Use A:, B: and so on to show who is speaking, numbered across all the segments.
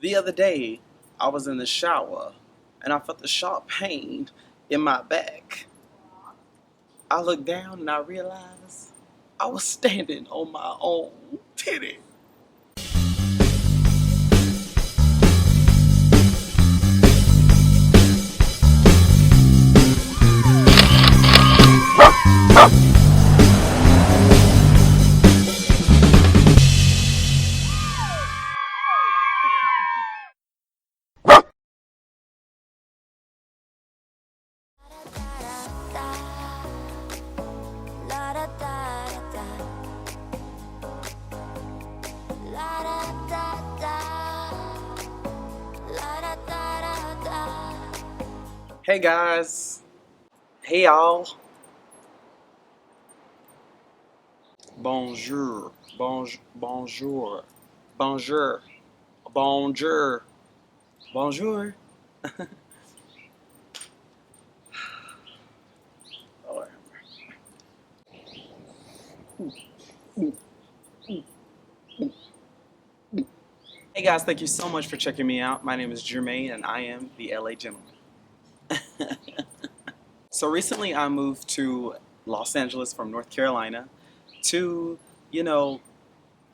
A: The other day, I was in the shower and I felt the sharp pain in my back. I looked down and I realized I was standing on my own titty. Hey guys, hey y'all, bonjour, bonjour, bonjour, bonjour, bonjour. Lord. Hey guys, thank you so much for checking me out. My name is Jermaine and I am the LA Gentleman. So recently I moved to Los Angeles from North Carolina to, you know,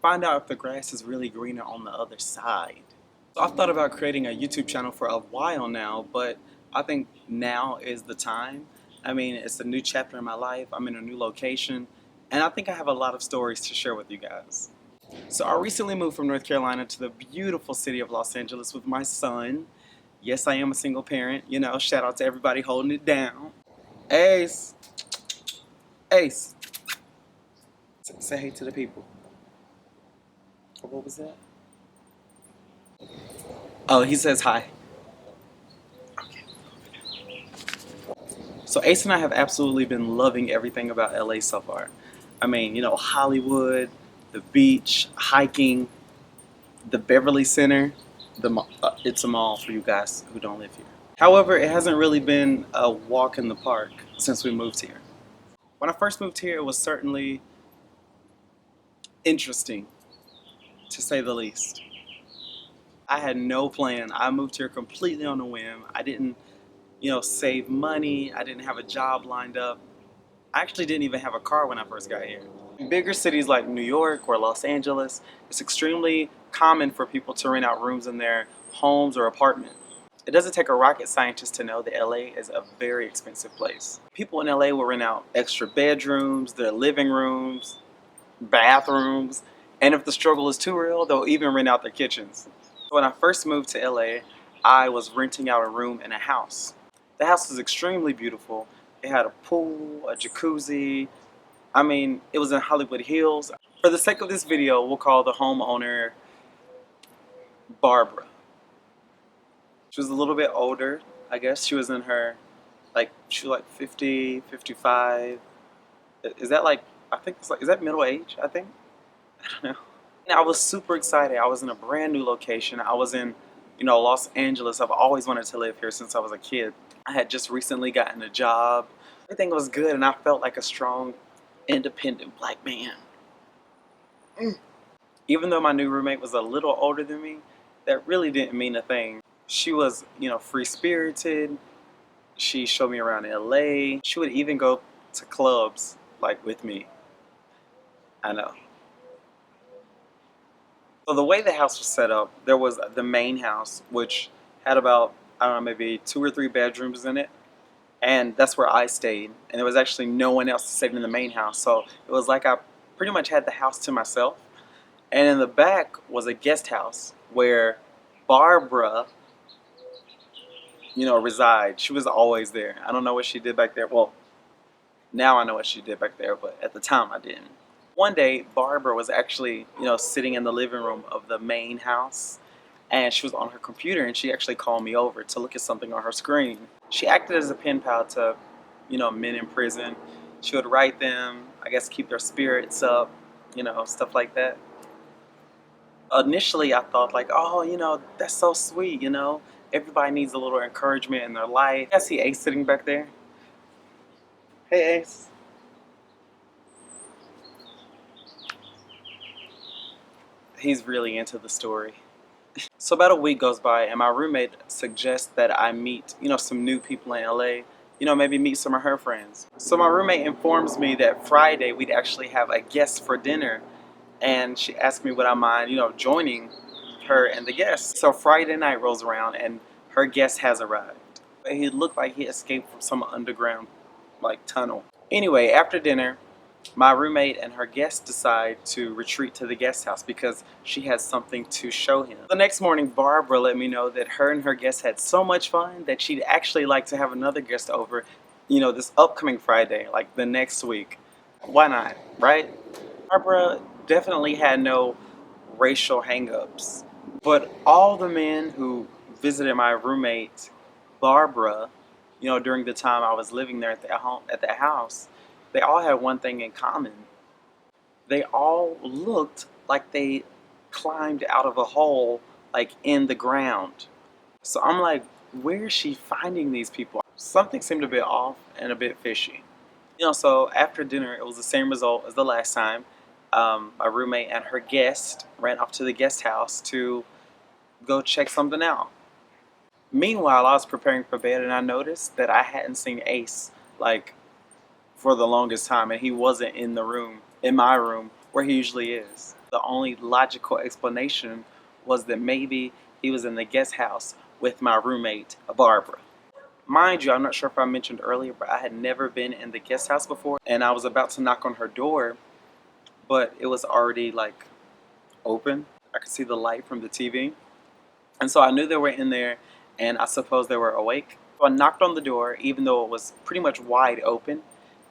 A: find out if the grass is really greener on the other side. So I've thought about creating a YouTube channel for a while now, but I think now is the time. I mean, it's a new chapter in my life. I'm in a new location, and I think I have a lot of stories to share with you guys. So I recently moved from North Carolina to the beautiful city of Los Angeles with my son. Yes, I am a single parent. You know, shout out to everybody holding it down. Ace, Ace, say hey to the people. What was that? Oh, he says hi. Okay. So Ace and I have absolutely been loving everything about LA so far. I mean, you know, Hollywood, the beach, hiking, the Beverly Center. It's a mall for you guys who don't live here. However, it hasn't really been a walk in the park since we moved here. When I first moved here, it was certainly interesting, to say the least. I had no plan. I moved here completely on a whim. I didn't, save money. I didn't have a job lined up. I actually didn't even have a car when I first got here. In bigger cities like New York or Los Angeles, it's extremely common for people to rent out rooms in their homes or apartment. It doesn't take a rocket scientist to know that LA is a very expensive place. People in LA will rent out extra bedrooms, their living rooms, bathrooms, and if the struggle is too real, they'll even rent out their kitchens. When I first moved to LA, I was renting out a room in a house. The house was extremely beautiful. It had a pool, a jacuzzi. I mean, it was in Hollywood Hills. For the sake of this video, we'll call the homeowner Barbara. She was a little bit older, I guess. She was in her, she was like 50, 55. Is that I think it's is that middle age, I think? I don't know. And I was super excited. I was in a brand new location. I was in, Los Angeles. I've always wanted to live here since I was a kid. I had just recently gotten a job. Everything was good, and I felt like a strong, independent black man. Even though my new roommate was a little older than me, that really didn't mean a thing. She was, free-spirited. She showed me around LA. She would even go to clubs, with me. I know. So the way the house was set up, there was the main house, which had about, I don't know, maybe 2 or 3 bedrooms in it. And that's where I stayed. And there was actually no one else staying in the main house. So it was like I pretty much had the house to myself. And in the back was a guest house where Barbara, resides. She was always there. I don't know what she did back there. Well, now I know what she did back there, but at the time I didn't. One day, Barbara was actually, sitting in the living room of the main house, and she was on her computer, and she actually called me over to look at something on her screen. She acted as a pen pal to, men in prison. She would write them, I guess keep their spirits up, stuff like that. Initially, I thought oh, that's so sweet, Everybody needs a little encouragement in their life. I see Ace sitting back there. Hey, Ace. He's really into the story. So about a week goes by, and my roommate suggests that I meet, some new people in LA, maybe meet some of her friends. So my roommate informs me that Friday we'd actually have a guest for dinner, and she asked me would I mind, joining her and the guests. So Friday night rolls around, and her guest has arrived. He looked like he escaped from some underground, like, tunnel. Anyway, after dinner, my roommate and her guest decide to retreat to the guest house because she has something to show him. The next morning, Barbara let me know that her and her guest had so much fun that she'd actually like to have another guest over, this upcoming Friday, like the next week. Why not, right? Barbara definitely had no racial hangups, but all the men who visited my roommate, Barbara, during the time I was living there at the house, they all had one thing in common. They all looked like they climbed out of a hole, like in the ground. So I'm like, where is she finding these people? Something seemed a bit off and a bit fishy. So after dinner, it was the same result as the last time. My roommate and her guest ran off to the guest house to go check something out. Meanwhile, I was preparing for bed and I noticed that I hadn't seen Ace, like, for the longest time, and he wasn't in my room, where he usually is. The only logical explanation was that maybe he was in the guest house with my roommate, Barbara. Mind you, I'm not sure if I mentioned earlier, but I had never been in the guest house before, and I was about to knock on her door, but it was already, like, open. I could see the light from the TV, and so I knew they were in there, and I suppose they were awake. So I knocked on the door, even though it was pretty much wide open,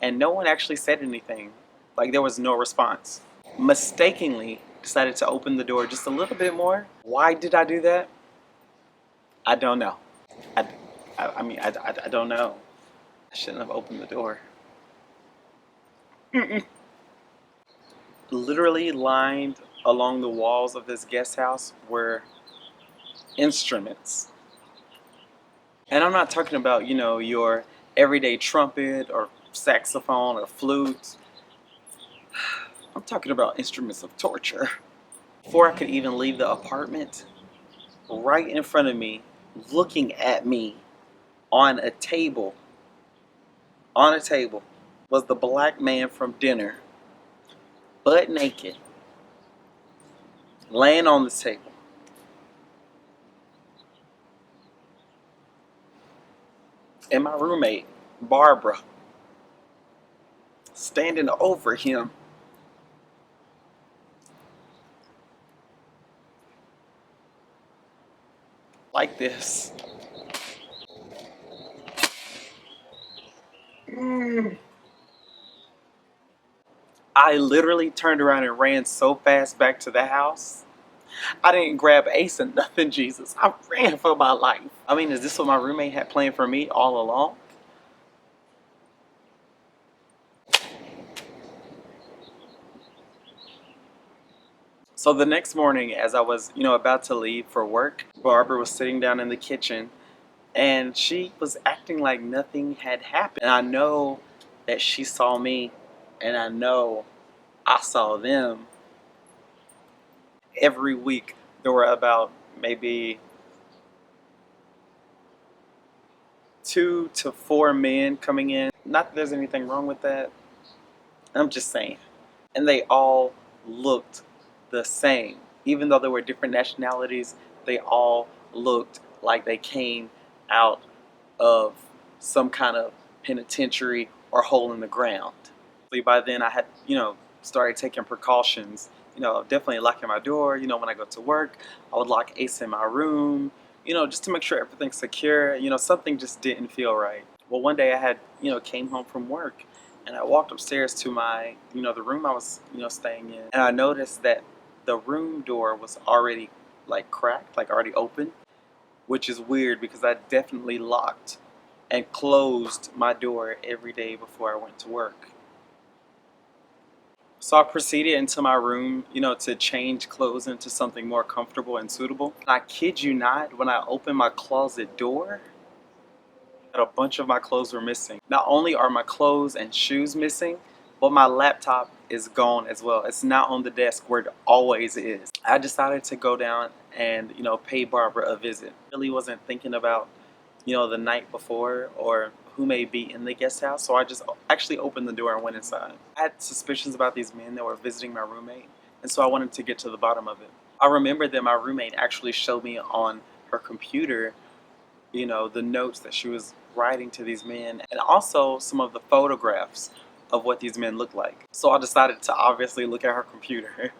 A: and no one actually said anything. Like, there was no response. Mistakenly decided to open the door just a little bit more. Why did I do that? I don't know. I, I don't know. I shouldn't have opened the door. Literally lined along the walls of this guest house were instruments. And I'm not talking about, your everyday trumpet or saxophone or flute. I'm talking about instruments of torture. Before I could even leave the apartment, right in front of me, looking at me on a table, was the black man from dinner, butt naked, laying on this table. And my roommate, Barbara, standing over him. Like this. I literally turned around and ran so fast back to the house. I didn't grab Ace and nothing, Jesus. I ran for my life. I mean, is this what my roommate had planned for me all along? So the next morning, as I was, about to leave for work, Barbara was sitting down in the kitchen and she was acting like nothing had happened. And I know that she saw me, and I know I saw them. Every week, there were about maybe 2 to 4 men coming in. Not that there's anything wrong with that. I'm just saying. And they all looked the same. Even though there were different nationalities, they all looked like they came out of some kind of penitentiary or hole in the ground. By then I had, started taking precautions, definitely locking my door. When I go to work, I would lock Ace in my room, just to make sure everything's secure. Something just didn't feel right. Well, one day I had, came home from work and I walked upstairs to my, the room I was, staying in. And I noticed that the room door was already, like, cracked, like already open, which is weird because I definitely locked and closed my door every day before I went to work. So I proceeded into my room, to change clothes into something more comfortable and suitable. I kid you not, when I opened my closet door, a bunch of my clothes were missing. Not only are my clothes and shoes missing, but my laptop is gone as well. It's not on the desk where it always is. I decided to go down and, pay Barbara a visit. Really wasn't thinking about, the night before or who may be in the guest house. So I just actually opened the door and went inside. I had suspicions about these men that were visiting my roommate, and so I wanted to get to the bottom of it. I remember that my roommate actually showed me on her computer, the notes that she was writing to these men, and also some of the photographs of what these men looked like. So I decided to obviously look at her computer.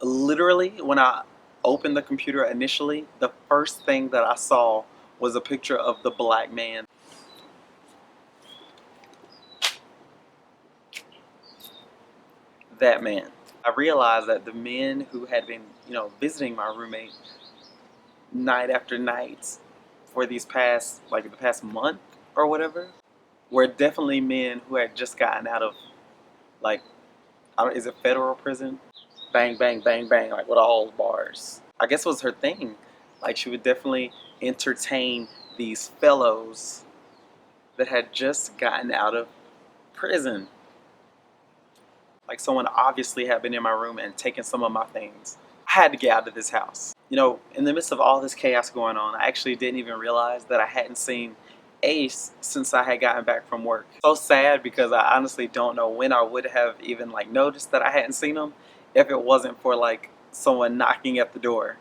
A: Literally, when I opened the computer initially, the first thing that I saw was a picture of the black man. That man. I realized that the men who had been, visiting my roommate night after night for these past, like the past month or whatever, were definitely men who had just gotten out of, like, is it federal prison? Bang, bang, bang, bang, like with all bars. I guess it was her thing. Like, she would definitely entertain these fellows that had just gotten out of prison. Like, someone obviously had been in my room and taken some of my things. I had to get out of this house. In the midst of all this chaos going on, I actually didn't even realize that I hadn't seen Ace since I had gotten back from work. So sad, because I honestly don't know when I would have even noticed that I hadn't seen him if it wasn't for someone knocking at the door.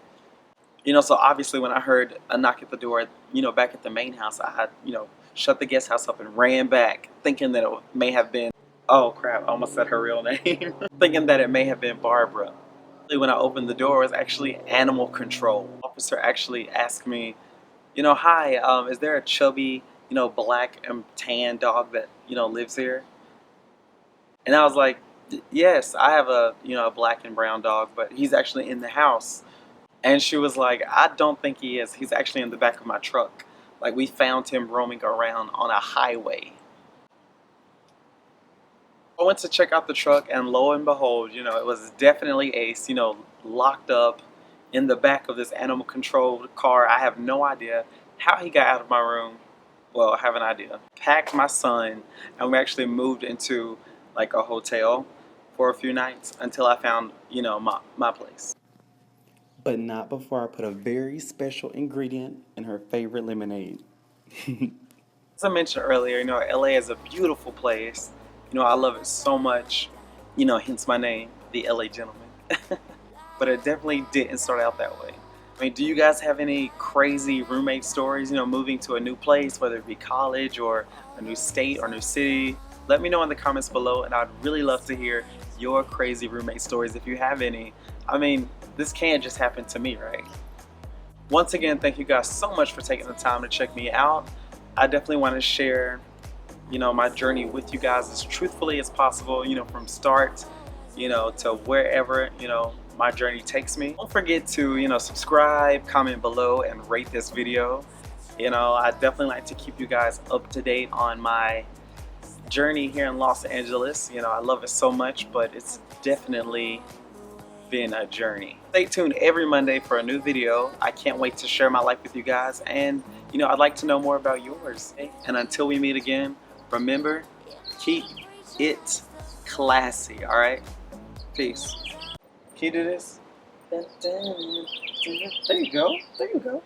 A: So obviously when I heard a knock at the door, back at the main house, I had, shut the guest house up and ran back, thinking that it may have been, oh crap, I almost said her real name, thinking that it may have been Barbara. When I opened the door, it was actually animal control. The officer actually asked me, hi, is there a chubby, black and tan dog that, lives here? And I was like, yes, I have a black and brown dog, but he's actually in the house. And she was like, I don't think he is. He's actually in the back of my truck. Like, we found him roaming around on a highway. I went to check out the truck, and lo and behold, it was definitely Ace, locked up in the back of this animal controlled car. I have no idea how he got out of my room. Well, I have an idea. Packed my son, and we actually moved into a hotel for a few nights until I found, my place. But not before I put a very special ingredient in her favorite lemonade. As I mentioned earlier, LA is a beautiful place. I love it so much, hence my name, the LA Gentleman. But it definitely didn't start out that way. I mean, do you guys have any crazy roommate stories, moving to a new place, whether it be college or a new state or new city? Let me know in the comments below, and I'd really love to hear your crazy roommate stories if you have any. I mean, this can't just happen to me, right? Once again, thank you guys so much for taking the time to check me out. I definitely want to share, my journey with you guys as truthfully as possible, from start, to wherever, my journey takes me. Don't forget to, subscribe, comment below, and rate this video. I definitely like to keep you guys up to date on my journey here in Los Angeles. I love it so much, but it's definitely been a journey. Stay tuned every Monday for a new video. I can't wait to share my life with you guys, and I'd like to know more about yours. And until we meet again, remember, keep it classy, all right? Peace. Can you do this? There you go. There you go.